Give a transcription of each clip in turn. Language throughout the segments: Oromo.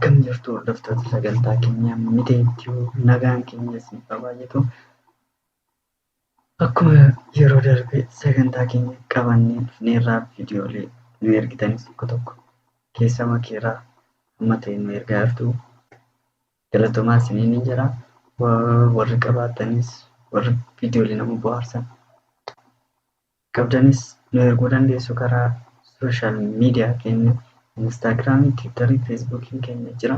Akkam jirtu hordoftoota sagantaa keenyaa miteettii nagaan keenya siif baay'atu. Akkuma yeroo darbe sagantaa keenya qabannee dhufneerraa viidiyoolee nu ergitanis tokko keessa makeeraa amma ta'e nu ergaa jirtu. Galatoomaa isiniin jira. Warri qabaatanis warri viidiyoolee nama bohaarsan qabdanis nu erguu dandeessu karaa sooshaal miidiyaa keenya Instagramii, Twitterii, Feesbuukiin keenya jira.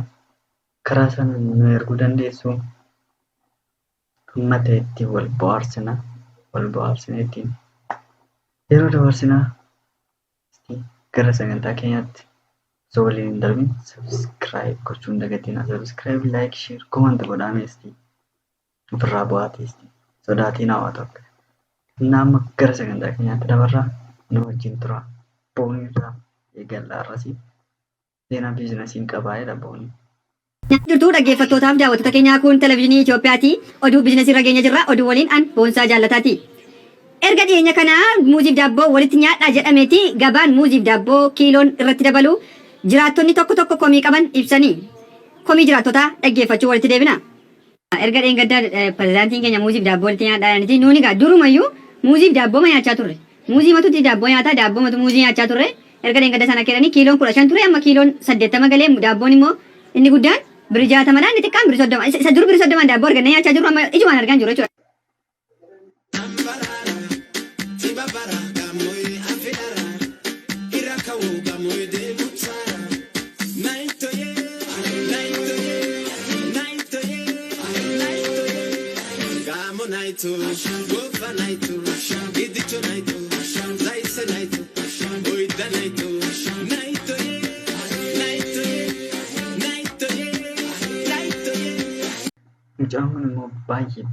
Karaa sana nu erguu dandeessu. Amma ta'etti wal bohaarsina ittiin yeroo dabarsinaa gara sagantaa keenyaatti osoo waliin hin darbin subscribe gochuu hin dagatinaa. Subscribe, like, share, comment godhameesti ofirraa bu'aateesti sodaatiin hawaatu akka. Amma gara sagantaa keenyaatti dabarraa nu wajjin tura. Boonirraa eegallaa irrasii seenaa biizinasiin qabaa'edha booni. Jirtuu dhaggeeffattootaaf daawwattoota keenyaa kun televezyiinii Itoophiyaati. Oduu biizinasii irra geenya jirra. Oduu waliin an Boonsaa Jaallataati. Erga dhiyeenya kana muuziif daabboo walitti nyaadhaa jedhameeti gabaan muuziif daabboo kiiloon irratti dabalu jiraattonni tokko komii qaban ibsanii. Komii jiraattotaa dhaggeeffachuu walitti deebina. Erga dheengaddaa pirezidaantiin keenya muuziif daabboo walitti nyaadhaa jedhaniiti nuuni egaa durumayyuu muuziif daabboo nyaachaa turre. Muuzii matutti daabboo nyaataa daabboo matu muuzii nyaachaa turre. Erga dheengadda sana keeranii kiiloon 15 ture amma kiiloon 80 galee daabboon immoo inni guddaan birrii 60 inni xiqqaan birrii 30 isa dur birrii 30 daabboo argannee nyaachaa jirru amma ijumaan argaan jiru jechuudha. Mucaan kun immoo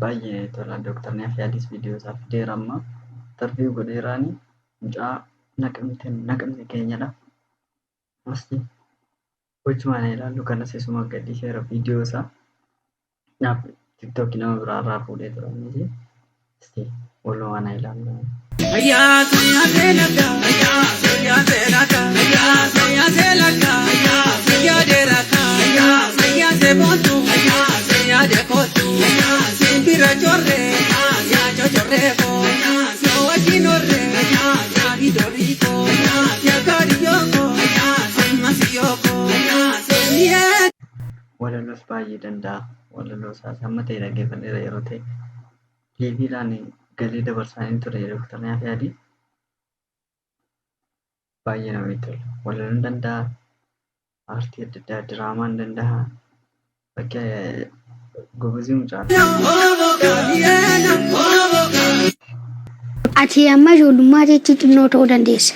baay'ee tola. Dooktar Naafiyaadis viidiyoo isaa fideera amma tarbii godheeraani. Mucaa naqamte keenyadha. Masti gochumaan ilaallu kanas isuma gadhiiseera viidiyoo isaa. TikTok nama biraarraa fuudhee turaniiti. Walumaan ilaallu. Walaloos baay'ee danda'a. Walaloo isaas amma ta'e dhaggeeffadheera yeroo ta'e TVdhaan galii dabarsaa hin ture Dooktar Naafiyaadii. Baay'ee namatti tola. Walaloon danda'a. Aartii adda addaa diraamaan danda'a. Bakka gogozii mucaa. Ati amma ijoollummaa jechuun xinnoo ta'uu dandeessa.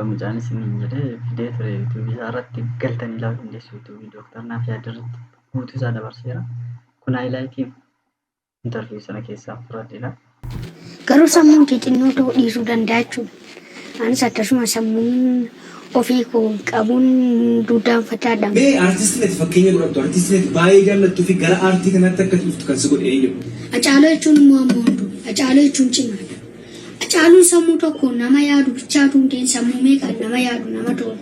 Mucaan isin jedhee fidee ture yuutuubii isaa irratti galtanii ilaaluu dandeessu. Yuutuubii Dooktar Naafiyaadii irratti guutuu isaa dabarseera. Kun haayilaayitii intarviiyuu sana keessaa fudhadheera. Garuu sammuun xinnoo ta'uu dhiisuu danda'a jechuudha. Anis akkasuma sammuun ofii koo qabuun duudhaan fataadha. Mee aartistiileeti fakkeenya godhattu aartistiileeti baay'ee jaallattuu fi gara aartii kanaatti akka dhuftu kan si godhe eenyu? Hacaaluu jechuun immoo ammoo hunduu. Hacaaluu jechuun cimaadha. Hacaaluun sammuu tokko nama yaadu bichaatu hundeen sammuu meeqaan nama yaadu nama tola.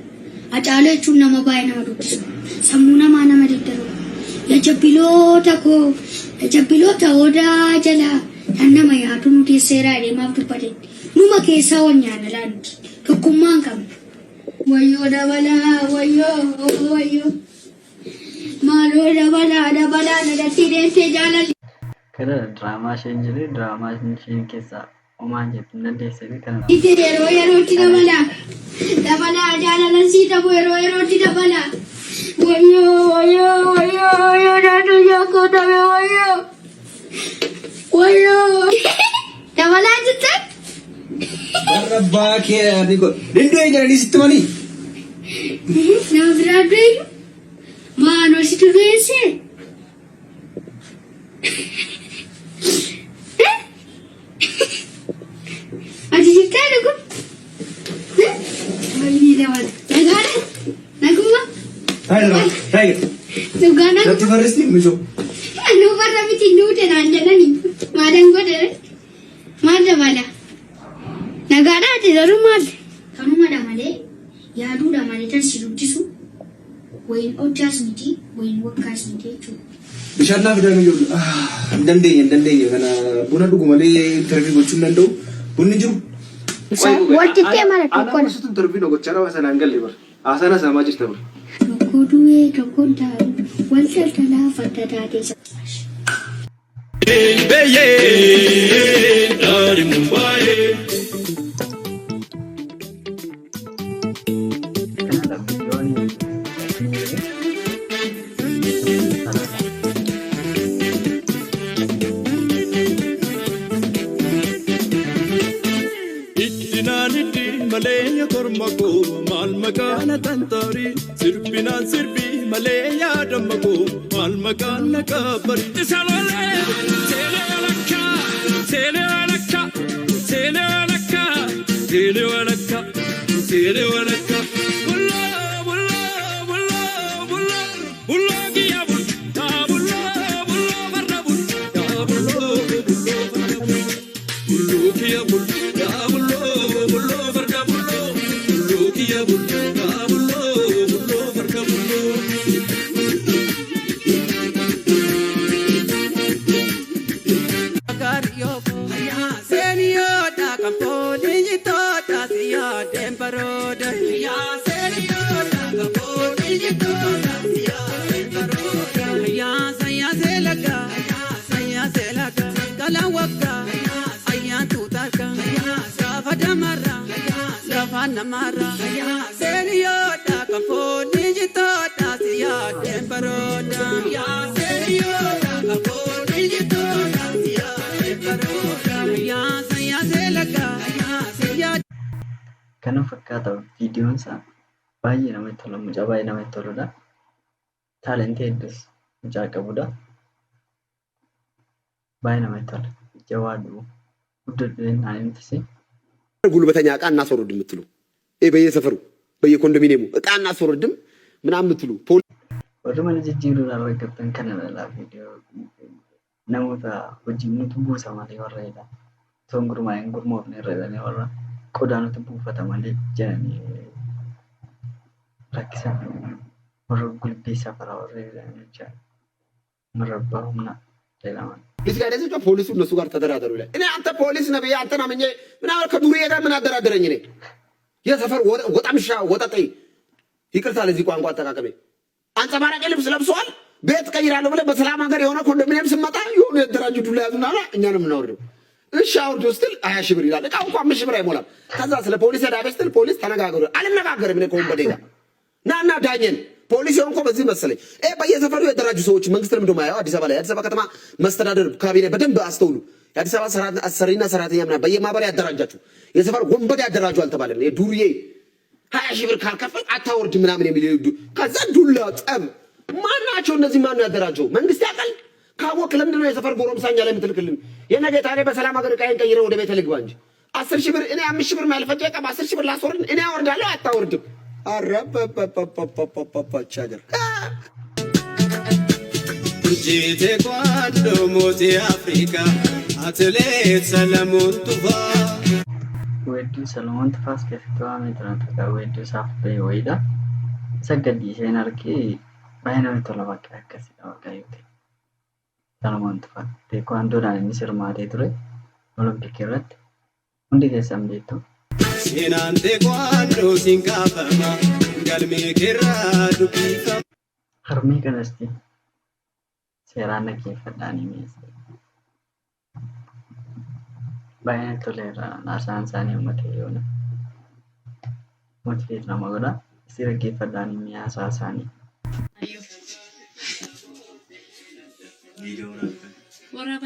Hacaaluu jechuun nama baay'ee nama dubbisu. Sammuu namaa nama deddeebi'u. Jabbiloota odaa jalaa kan nama yaadu nuti seeraa deemaaf dubbate. Numa keessaa wanyaan alaanti. Tokkummaan qabna. Wayyoo dabalaa wayyoo. Maaloo dabalaa nadatti deemtee jaalalli. Kana diraamaa isheen jedhee diraamaa isheen keessaa homaan jettu hin dandeessee kana. Itti yerootti dabalaa jaalala sii ta'u yerootti dabalaa. Wayyoo naannoo yaakoo dhabe wayyoo. Dabalaa jettan? Warra baakee ati godhu. Dindoo eenyanii sitti manii? Nama biraa du'eeyyu? Maanoo si dureessee? Ati jirtaa dhugu? Wayii dabala. Nagaadha? Naguma? Taayiga. Dhugaadha? Natti farristi mishoo. Nuu farra miti nuute naan jedhanii. Maalan godhe? Maal dabala? Nagaadha ati garuu maal? Kanumadha malee yaaduudha malee tan si dubbisu ወይን ኦጃስ ሚቲ ወይን ወካስ ሚቲ ቹ bishaan naaf daanu jiru hin dandeenye kana buna dhugu malee interview gochuun danda'u bunni jiru ወጥቴ ማለት ነው ana sutu interview gochara sana angalle bar asana sama jirta bar koduwe kokonda walsal tala fatata sa beye dari mumbai Kanada videoon ittinaniti malenya kormako mal makana tantari sirbinan sirbi malenya damako mal makana kabari salale selelaka selelaka selelaka selelaka selelaka bulla bulla bulla bulla bulla giya bulla bulla bulla barra bulla bulla bulla bullo giya bulla bullo bullo barka bullo bullo giya bulla bullo bullo barka bullo Gario ya senio da campo digito da sia tempero da ya senio da campo digito da sia tempero ya saya selaga kala waka ayan tutaka safa damara safa namara senio da campo digito da sia tempero da ya senio da campo digito da sia kana fakkaata videoon isaa baay'ee namatti tola mucaa baay'ee namatti toludha taalentii hedduus mucaa qabudha baay'ee namatti tola jawaadu guddadheen aanimtisi ጉልበተኛ ዕቃ እናስወርድም የምትሉ በየሰፈሩ በየኮንዶሚኒየሙ ዕቃ እናስወርድም ምናምን የምትሉ warri mana jijjiiruudhaan argattan kana lalaa viidiyoo namoota hojii nuti buusa malee warra jedha toon gurmaa'een gurmoofne irra jedhanii warra qodaa nuti buufata malee jedhanii rakkisan warra gulbii safaraa warra jedhanii jecha marabbaa humna jedhaman. ሊስጋደሰ ፖሊሱ እነሱ ጋር ተደራደሩ ይላል። እኔ አንተ ፖሊስ ነህ ብዬ አንተን አምኜ ምናምን ከዱርዬ ጋር ምን አደራደረኝ? እኔ የሰፈር ወጣምሻ ወጣጤ ይቅርታ ለዚህ ቋንቋ አጠቃቀሜ አንጸባራቂ ልብስ ለብሰዋል ቤት ቀይራለሁ ብለህ በሰላም ሀገር የሆነ ኮንዶሚኒየም ስመጣ የሆነ የደራጁ ዱላ ያዙና እኛንም እናወርደው እሺ አውርዶ ስትል 20 ሺህ ብር ይላል። ዕቃው እንኳን 5 ሺህ ብር አይሞላም። ከዛ ስለ ፖሊስ ዳቤ ስትል ፖሊስ ተነጋገሩ አልነጋገርም። እኔ ከወንበዴ ጋር ናና ዳኘን ፖሊስ የሆንኮ በዚህ መሰለኝ በየሰፈሩ የደራጁ ሰዎች መንግስት ለምንድን ነው የማያየው? አዲስ አበባ ላይ አዲስ አበባ ከተማ መስተዳደር ካቢኔ በደንብ አስተውሉ። የአዲስ አበባ ሰራተኛና ሰራተኛ ምናምን በየማህበር ያደራጃችሁ የሰፈር ወንበዴ ያደራጁ አልተባለም። የዱርዬ 20 ሺህ ብር ካልከፈል አታወርድ ምናምን የሚል ከዛ ዱላ ጠብ ማናቸው እነዚህ? ማን ነው ያደራጀው? መንግስት ያውቃል። ካወቅ ለምንድን ነው የሰፈር ጎረምሳኛ ላይ የምትልክልን? የነገ ታዲያ በሰላም ሀገር ዕቃዬን ቀይረህ ወደ ቤት ልግባ እንጂ 10 ሺህ ብር እኔ 5 ሺህ ብር ማልፈጃ ዕቃ 10 ሺህ ብር ላስወርድ እኔ አወርዳለሁ አታወርድም? አረበበበበበበቻ ሀገር Jite quando moti Africa atlet Salamun Tufa wedduu Salamoon Tufaas keessatti waamee turan takka wedduu isaaf ba'e wayiidha. Isa gadhiiseen argee baay'ee namatti tola bakka akkasiidha waaqayyoo ta'e. Salamoon Tufaa teekwaandoodhaan innis hirmaatee ture olompikii irratti hundi keessan beektu. Sinante quando sinkafama galme kera dubika Harmee kanasti seeraan dhaggeeffadhaanii mi'eessa. Baay'ee toleera naasaan isaanii uummata yoona. Motiveet nama godha. Isii dhaggeeffadhaanii mi'aasaa isaanii.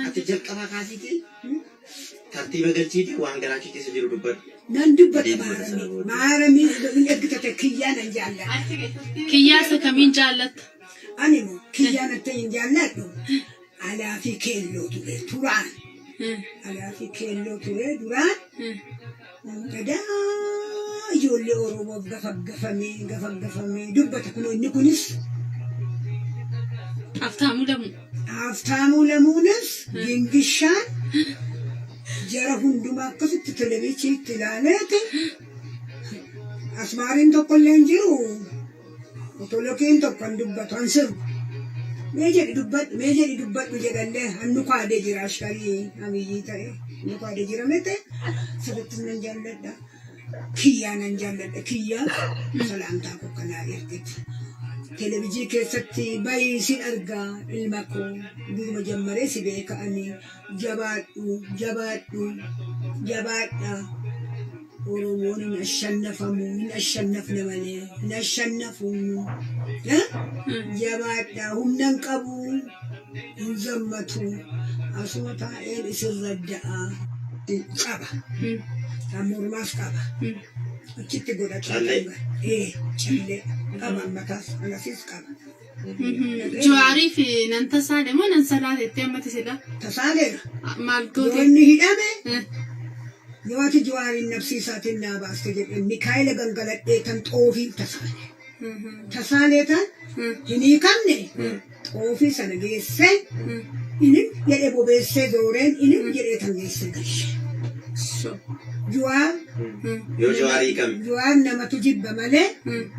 Ati jalqaba kaasiti tartiiba galchiiti waan garaachii keessa jiru dubbadhu. Nan dubbadha maaramii min eeggatate kiyyaan hin jaalladhu. Kiyyaasa kamiin jaallatta? Ani kiyyaan akka hin jaalladhu alaa fi keelloo ture turaan. Alaa fi keelloo ture duraan. Gadaa ijoollee Oromoof gafaggafamee dubbata kun inni kunis. Aftaamuu lamuunis gingishaan jara hundumaa akkasitti televiiziitti ilaaleeti asmaariin tokkollee hin jiru Otolokiin tokkon dubbatan sirbu. Meejeri dubbadhu jedhallee hannu kaadee jira ashkarii abiyyii ta'e. Hannu kaadee jira mete sirriitti nan jaalladha. Kiyyaa nan jaalladha. Kiyyaa salaamtaa kokkanaa ergitu. Televizii keessatti bayii sin argaa ilma koo duruma jammaree si beeka'anii jabaadha. Oromoon hin ashannafne malee hin ashannafu. Jabaadha humna hin qabu hin zammatu asuma taa'een isin radda'a qaba. Kan mormaas qaba. Achitti godhatu. Callee qaba mataas alasis qaba. Jawarii fi nan tasaale moo nan salaaleetti ammatti sila? Tasaaleera. Maal goote? Yoonni hidhame. Yooti jawaarin nabsiisaatiin naa baaste jedhe Mikaa'ela gangaladhee tan xoofii tasaale. Tasaalee tan hin hiikamne xoofii sana geesse inin jedhe bobeessee zooreen inin jedhee tan geesse galche. Juwaar namatu jibba malee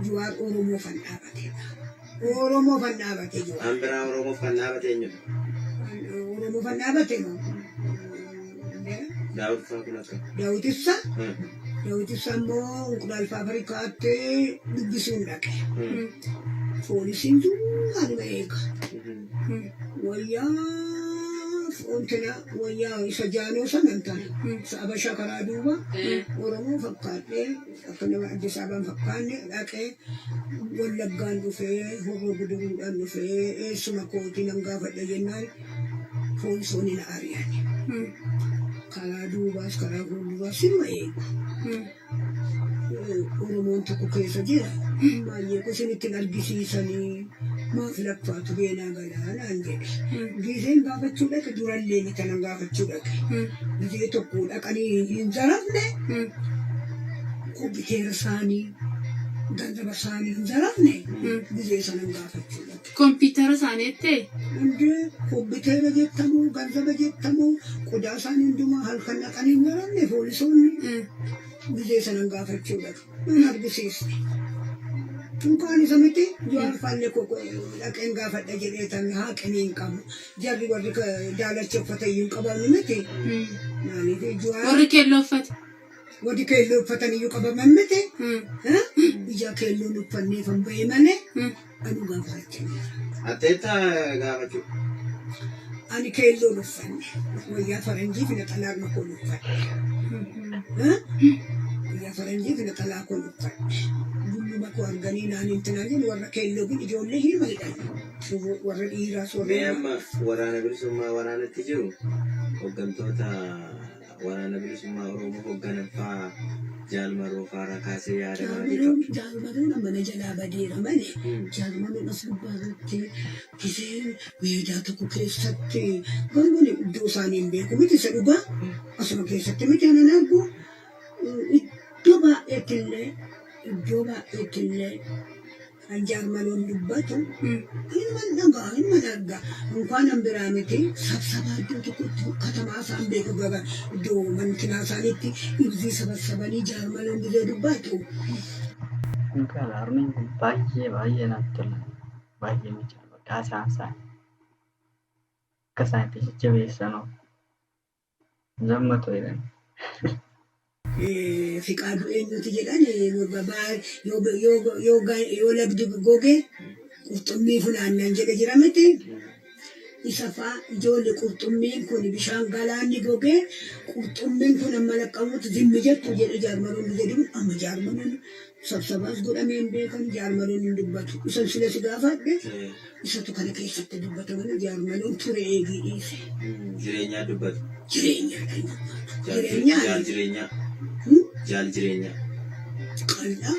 juwaar Oromoo fan dhaabateedha. Oromoo fan dhaabatee juwaar. Ambiraa Oromoo fan dhaabatee eenyudha? Oromoo fan dhaabatee moo? Daawwitissa immoo Unqulaalfaa Afrikaatti dubbisuun dhaqe. Poolisiin duubaanuma eega. Wayyaa isa jaanoo sanan taane Habashaa karaa duuba Oromoo fakkaatee akka nama Addis Ababaan fakkaanne dhaqee Wallaggaan dhufee Horroo Guduruudhaan dhufee eessuma kootii nan gaafadha jennaan poolisoonni na ari'an. Karaa duubaas karaa fuulduraa sinuma eegu. Oromoon tokko keessa jira. Baay'ee isinitti argisiisanii maaf lakkaatu beenaa galaanaan jedhe. Giseen gaafachuu dhaqe durallee ni kanan gaafachuu dhaqe. Gisee tokko dhaqanii hin zarafne kompiitera isaanii ganzaba isaanii hin zarafne gisee sanan gaafachuu dhaqe. Kompiitera isaaniitti? Kompiitera jettamu ganzaba jettamu qodaa isaanii hundumaa halkan dhaqanii hin zarafne poolisoonni. Gisee sanan gaafachuu dhaqe. Nan argisiisne. Tunkaan isa miti Jawaar faallee dhaqeen gaafadha jedhee tan haaqanii hin qabu. Jarri warri daalacha uffata iyyuu qaban miti. Maaliif Jawaar warri keelloo uffate? Warri keelloo uffatan iyyuu qabaman miti. Ija keelloon uffannee kan ba'e malee anu gaafachuu. Atteetta gaafachuu? Ani keelloon uffanne. Wayyaa faranjii fi naxalaa makoon uffanne. Wayyaa faranjii fi naxalaa koon uffanne. Makoo arganii naan intinaa jedhu warra keelloo bin ijoollee hin malidhan. Warra dhiiraas warra. Mee amma waraana bilisummaa waraanatti jiru hooggantoota waraana bilisummaa Oromoo hoogganaffaa Jaalmaroo faaraa kaasee yaadamaa jiru. Jaalmaroon mana jalaa badeera malee Jaalmaroon as gubbaa irratti giseen meedaa tokko keessatti galmanii iddoo isaanii hin beeku miti isa dhugaa asuma keessatti miti anan argu iddoo baay'eetillee kan Jaalmaroon dubbatu ilma dhagaa inkaan hambiraa miti sabsabaa iddoo tokkotti katamaa isaan beeku gaba iddoo mantinaa isaaniitti ibsii sabasabanii Jaalmaroon dirree dubbatu. Inkaan harmeen kun baay'ee natti tola. Baay'ee miidhaga bakka isaan akka isaan itti jajjabeessanoo zammatu jedhan. Fiqaadu eenyuti jedhan yoo lagdi goge qurxummii funaannan jedhe jira miti. Isa fa'a ijoollee qurxummiin kun bishaan galaanni goge qurxummiin kun amma laqqabuutti zimmi jettu jedhe Jaalmaroon jedhu amma Jaalmaroon sabsabaas godhamee hin beekan Jaalmaroon hin dubbatu. Isan sila si gaafadhe isatu kana keessatti dubbata malee Jaalmaroon ture eegii dhiise. Jireenyaa dubbatu. Jireenyaadhaan dubbatu. Jaal jireenya. Qal'aa.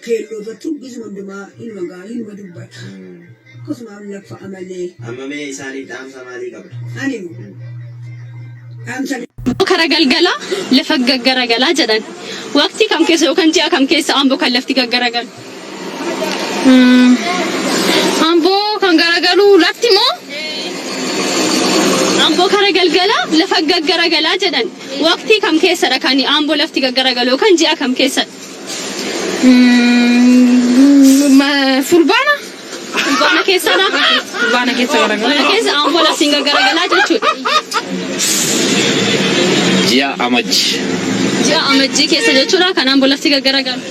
Keelloo irratti gisuma hundumaa ilma dubbata. Akkasuma lafa amalee. Amma mee isaanii dhaamsa maalii qabda? Ani dhaamsa. Kara galgala lafa gaggaragalaa jedhan. Waqtii kam keessa yookaan ji'a kam keessa amboo kan lafti gaggaragalu? Amboo kan garagalu lafti moo? Amboo kara galgala lafa gaggaragalaa jedhan. Waqtii kam keessadha kan amboo lafti gaggaragalu yookaan ji'a kam keessadha? Furbana keessa na. Furbana keessa garagala. Keessa ambola singa garagala jechuudha. Ji'a amajji. Ji'a amajji keessa jechuudha kan ambola singa garagala.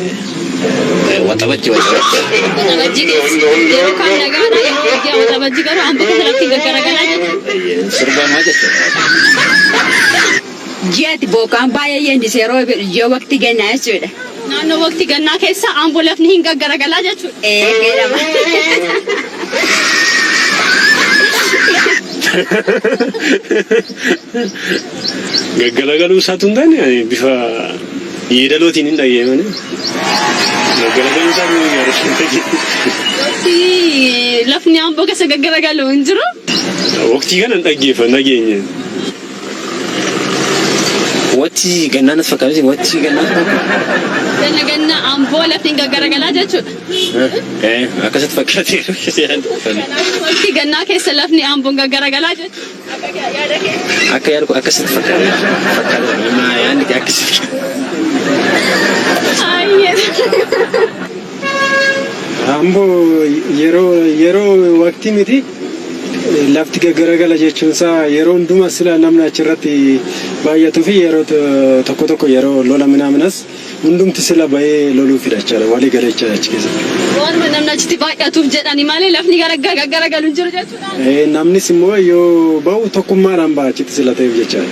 Waxabajji. Waxabajji keessa yeroo kan nagaadha yeroo ji'a waxabajji garuu ambola singa garagala jechuudha. Sirbamaa jechuudha. Ji'ati bookaan baay'ee yeendisee yeroo ji'a waqtii gannaa jechuudha. Naannoo waqtii gannaa keessa ambolafni hin gaggaragalaa jechuudha. Jedhama. Gaggaragaluu isaatu hin taane bifa yeedalootiin hin dhaggeeffamne. Gaggaragaluu isaatu hin gaariidha. Waqtii lafni amboo keessa gaggaragalu hin jiru. Waqtii kana hin dhaggeeffanne nageenya. Waqtii gannaanas fakkaatu waqtii gannaanas fakkaatu. Ganna amboo lafni gaggaragalaa jechuudha. Akkasitti fakkaatee waqtii gannaa keessa lafni amboo gaggaragalaa jechuudha. Akka yaadu akkasitti fakkaatee yaadni akkasitti. Amboo yeroo waqtii miti. Lafti gaggaragala jechuun isaa yeroo hundumaa sila namni achirratti baay'atuu fi yeroo tokko yeroo lola minaaminas hundumti sila bahee loluu fidachaa walii galeechaa achi keessatti. Waan namni achitti baay'atuuf jedhani malee lafni gaggaragalu hin jiru jechuudha. Namnis immoo yoo bahu tokkummaadhaan baha achitti sila ta'eef jechaa.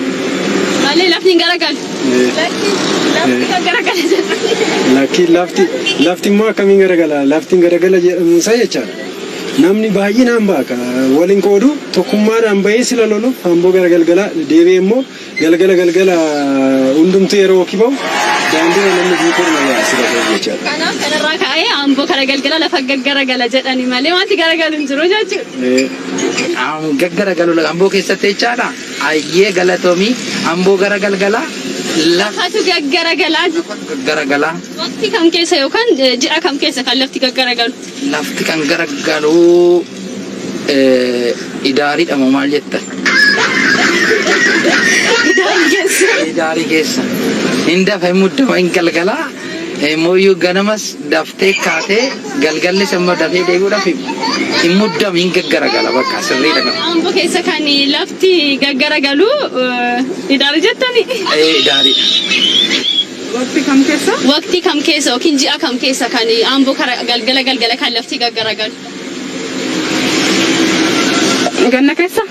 Malee lafni hin garagalu. Lafti gaggaragala jedhani. Lafti immoo akkamiin garagala? Lafti garagala jedhamu isaa jechaadha. Namni baay'inaan baaka waliin qoodu tokkummaadhaan bahee sila loluuf amboo garagalgala deebi'ee immoo galgala hundumtuu yeroo kibahu daandii namni guutuu nama sila ta'e jechaadha. Kanaaf kanarraa ka'ee amboo garagalgala lafa gaggaragala jedhani malee wanti garagalu hin jiru jechuudha. Gaggaragalu amboo keessatti jechaadha. Ayyee galatoomii amboo garagalgala. Lafatu gaggaragala. Waqtii kam keessa yookaan ji'a kam keessa kan lafti gaggaragalu? Lafti kan garagalu idaariidha moo maal jettan? Idaarii keessa. Hin dafa hin muddama hin galgala. Mooyyuu ganamas daftee kaatee galgalli immoo dafee deebi'uudhaaf hin muddamu hin gaggaragala bakka sirriidha qaba. Amboo keessa kan lafti gaggaragalu idaarii jettani? Idaariidha. Waqtii kam keessa yookiin ji'a kam keessa kan amboo galgala kan lafti gaggaragalu? Ganna keessa?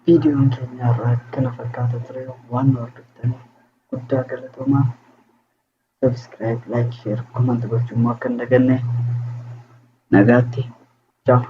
Viidiyoon keenya irraa akkana fakkaata ture waan hordoftaniif guddaa galatoomaa. Subscribe, like, share, comment gochuun akka hin daganne nagaatti. Ciao.